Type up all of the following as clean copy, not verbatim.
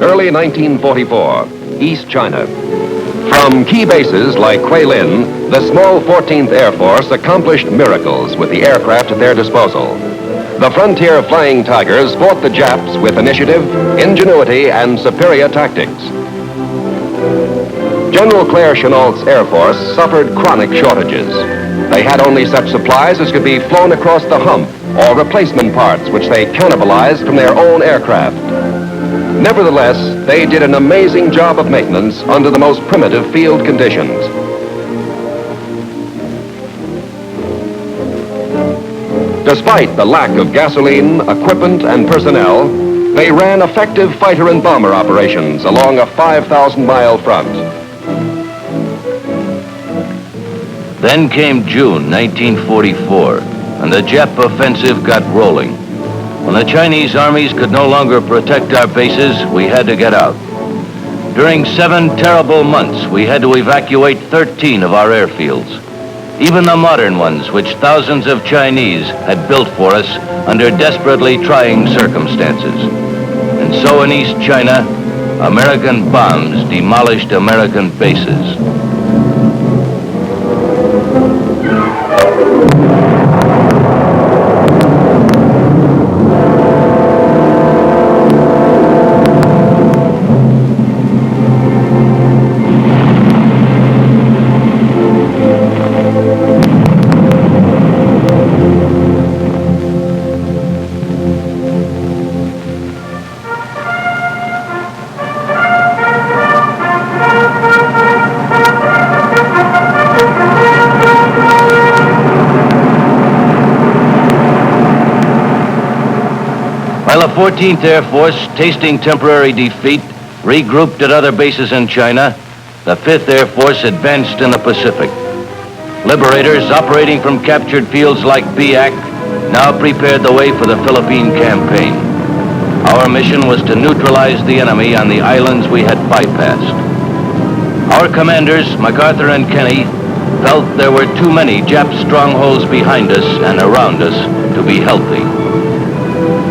Early 1944, East China. From key bases like Guilin, the small 14th Air Force accomplished miracles with the aircraft at their disposal. The frontier Flying Tigers fought the Japs with initiative, ingenuity, and superior tactics. General Claire Chennault's Air Force suffered chronic shortages. They had only such supplies as could be flown across the hump or replacement parts which they cannibalized from their own aircraft. Nevertheless, they did an amazing job of maintenance under the most primitive field conditions. Despite the lack of gasoline, equipment, and personnel, they ran effective fighter and bomber operations along a 5,000-mile front. Then came June 1944, and the Jap offensive got rolling. When the Chinese armies could no longer protect our bases, we had to get out. During 7 terrible months, we had to evacuate 13 of our airfields, even the modern ones which thousands of Chinese had built for us under desperately trying circumstances. And so in East China, American bombs demolished American bases. While the 14th Air Force, tasting temporary defeat, regrouped at other bases in China, the 5th Air Force advanced in the Pacific. Liberators operating from captured fields like Biak now prepared the way for the Philippine campaign. Our mission was to neutralize the enemy on the islands we had bypassed. Our commanders, MacArthur and Kenny, felt there were too many Jap strongholds behind us and around us to be healthy.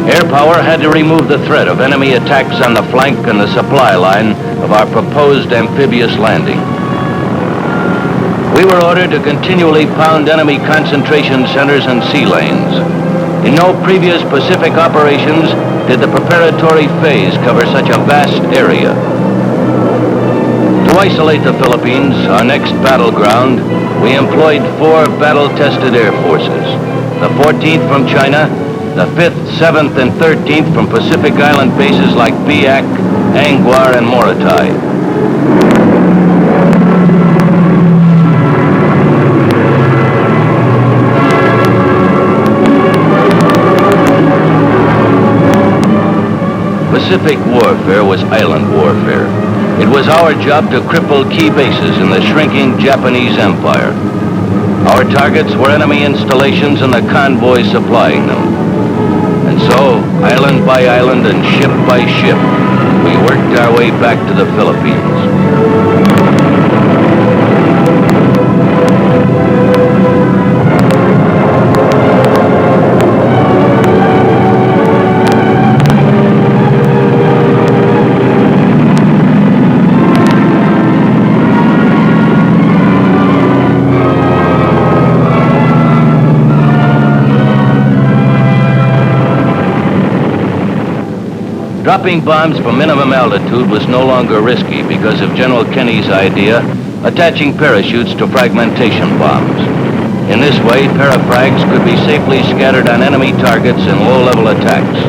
Air power had to remove the threat of enemy attacks on the flank and the supply line of our proposed amphibious landing. We were ordered to continually pound enemy concentration centers and sea lanes. In no previous Pacific operations did the preparatory phase cover such a vast area. To isolate the Philippines, our next battleground, we employed 4 battle-tested air forces. The 14th from China, the 5th, 7th, and 13th from Pacific Island bases like Biak, Anguar, and Morotai. Pacific warfare was island warfare. It was our job to cripple key bases in the shrinking Japanese empire. Our targets were enemy installations and the convoys supplying them. And so, island by island and ship by ship, we worked our way back to the Philippines. Dropping bombs from minimum altitude was no longer risky because of General Kenny's idea, attaching parachutes to fragmentation bombs. In this way, parafrags could be safely scattered on enemy targets in low-level attacks.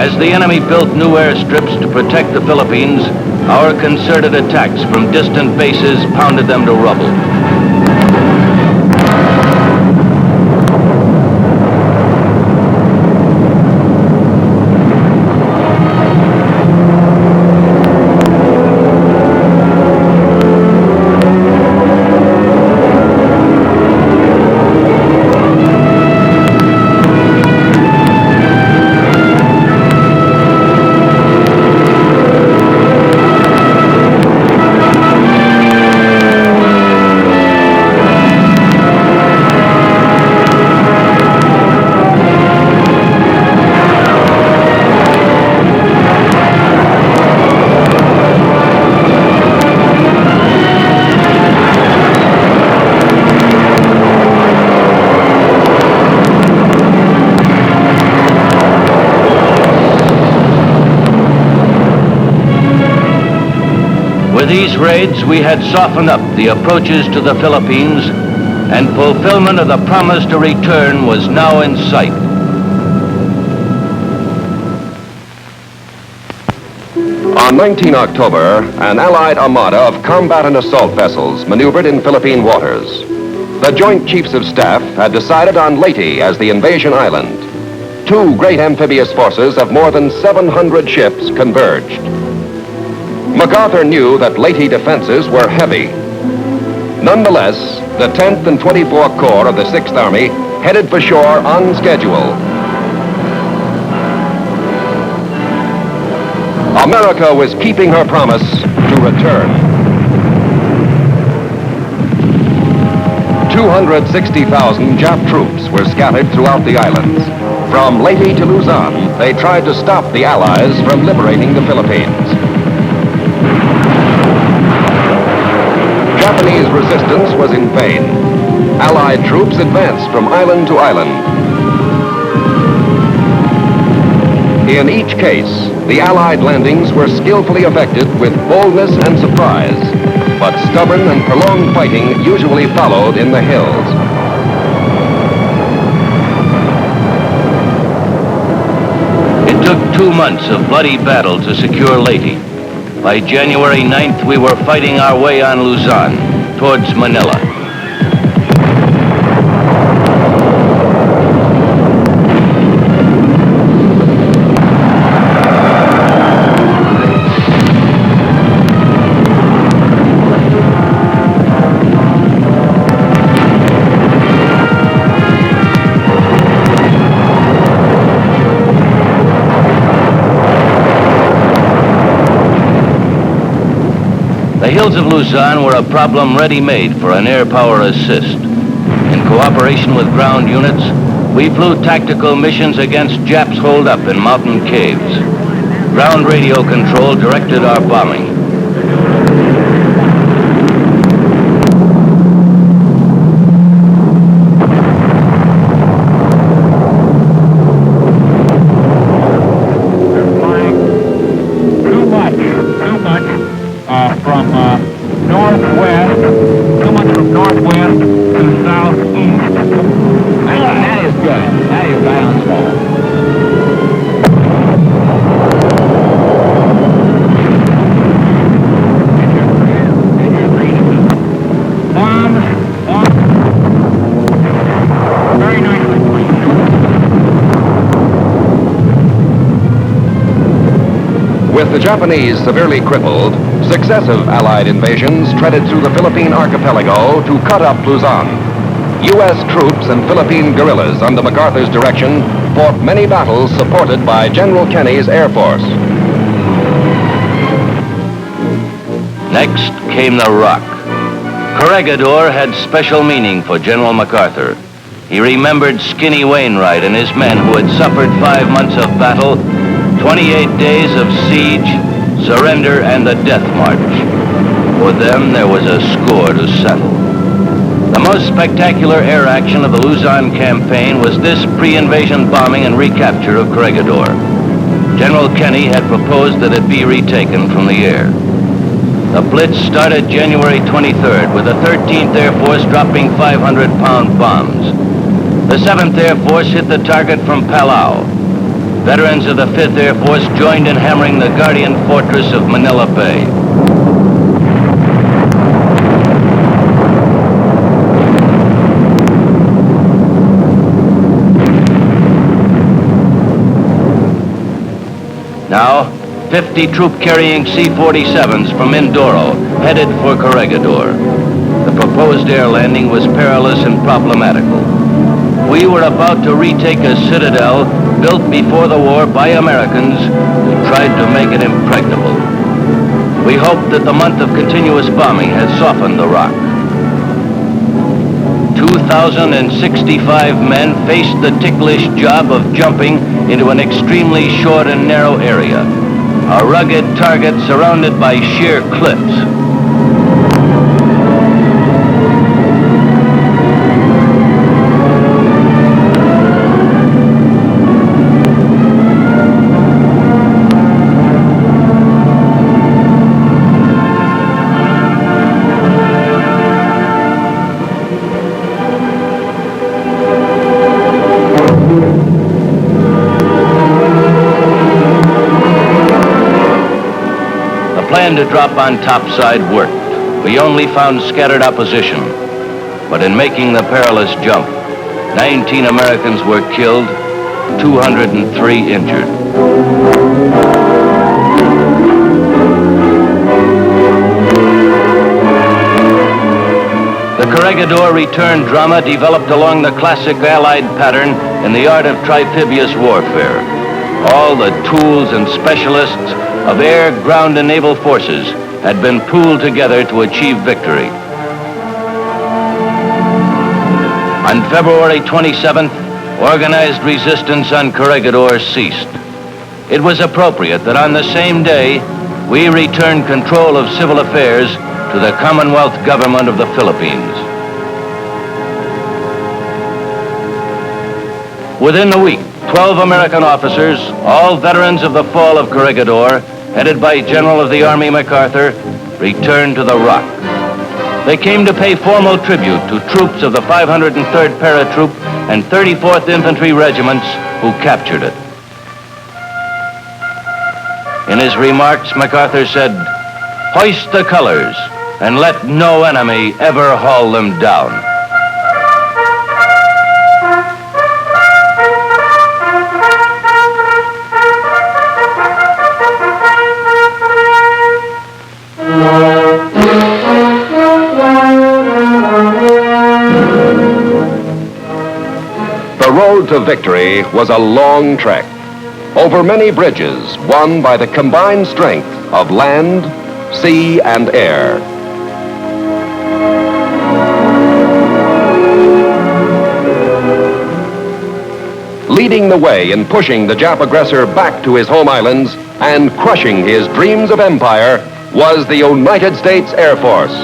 As the enemy built new airstrips to protect the Philippines, our concerted attacks from distant bases pounded them to rubble. With these raids, we had softened up the approaches to the Philippines, and fulfillment of the promise to return was now in sight. On 19 October, an Allied armada of combat and assault vessels maneuvered in Philippine waters. The Joint Chiefs of Staff had decided on Leyte as the invasion island. Two great amphibious forces of more than 700 ships converged. MacArthur knew that Leyte defenses were heavy. Nonetheless, the 10th and 24th Corps of the 6th Army headed for shore on schedule. America was keeping her promise to return. 260,000 Jap troops were scattered throughout the islands. From Leyte to Luzon, they tried to stop the Allies from liberating the Philippines. Japanese resistance was in vain. Allied troops advanced from island to island. In each case, the Allied landings were skillfully effected with boldness and surprise, but stubborn and prolonged fighting usually followed in the hills. It took 2 months of bloody battle to secure Leyte. By January 9th, we were fighting our way on Luzon, towards Manila. The hills of Luzon were a problem ready-made for an air power assist. In cooperation with ground units, we flew tactical missions against Japs holed up in mountain caves. Ground radio control directed our bombing. With the Japanese severely crippled, successive Allied invasions treaded through the Philippine archipelago to cut up Luzon. U.S. troops and Philippine guerrillas under MacArthur's direction fought many battles supported by General Kenny's Air Force. Next came the Rock. Corregidor had special meaning for General MacArthur. He remembered Skinny Wainwright and his men who had suffered 5 months of battle, 28 days of siege, surrender, and the death march. For them, there was a score to settle. The most spectacular air action of the Luzon campaign was this pre-invasion bombing and recapture of Corregidor. General Kenny had proposed that it be retaken from the air. The blitz started January 23rd with the 13th Air Force dropping 500-pound bombs. The 7th Air Force hit the target from Palau. veterans of the 5th Air Force joined in hammering the guardian fortress of Manila Bay. Now, 50 troop-carrying C-47s from Mindoro headed for Corregidor. The proposed air landing was perilous and problematical. We were about to retake a citadel built before the war by Americans who tried to make it impregnable. We hoped that the month of continuous bombing had softened the rock. 2,065 men faced the ticklish job of jumping into an extremely short and narrow area, a rugged target surrounded by sheer cliffs. The plan to drop on topside worked. We only found scattered opposition. But in making the perilous jump, 19 Americans were killed, 203 injured. The Corregidor return drama developed along the classic Allied pattern in the art of trimphibious warfare. All the tools and specialists of air, ground, and naval forces had been pooled together to achieve victory. On February 27th, organized resistance on Corregidor ceased. It was appropriate that on the same day, we returned control of civil affairs to the Commonwealth Government of the Philippines. Within a week, 12 American officers, all veterans of the fall of Corregidor, headed by General of the Army MacArthur, returned to the Rock. They came to pay formal tribute to troops of the 503rd Paratroop and 34th Infantry Regiments who captured it. In his remarks, MacArthur said, "Hoist the colors and let no enemy ever haul them down." The road to victory was a long trek, over many bridges won by the combined strength of land, sea, and air. Leading the way in pushing the Jap aggressor back to his home islands and crushing his dreams of empire was the United States Air Force.